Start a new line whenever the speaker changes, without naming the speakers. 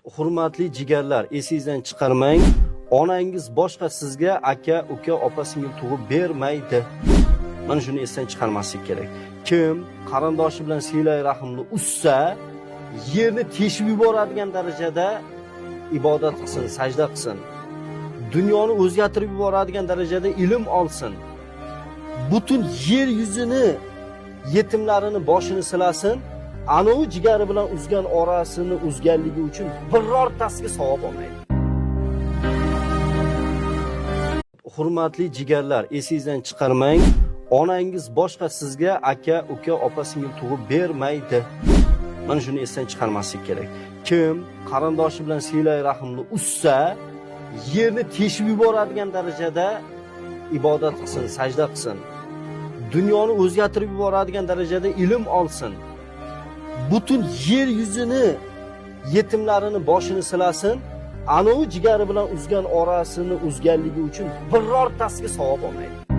Hurmatli jigarlar, esingizdan chiqarmang. Onangiz boshqa sizga aka, uka, opa, singil tug'ib bermaydi. Mana shuni esdan chiqarmaslik kerak. Kim qarindoshi bilan silay rahimni ussa, yerni teshib yuboradigan darajada ibodat qilsin, sajda qilsin. Dunyoni o'zgartirib yuboradigan darajada ilm olsin. Butun yer yuzini, yetimlarini boshini silasin. Anovi jigari bilan uzgan orasini uzganligi uchun birortasiga savob olmaydi. Hurmatli jigarlar, esingizdan chiqarmang. Onangiz boshqa sizga aka, uka, opa, singil tug'ib bermaydi. Mana shuni esdan chiqarmaslik kerak. Kim qarindoshi bilan silay rahimni ussa, yerni teshib yuboradigan darajada ibodat qilsin, sajda qilsin. Dunyoni o'zgartirib yuboradigan darajada ilm olsin. Butun yer yuzini, yetimlarini boshini silasin. Anovi jigari bilan uzgan orasini uzganligi uchun birortasiga savob olmaydi.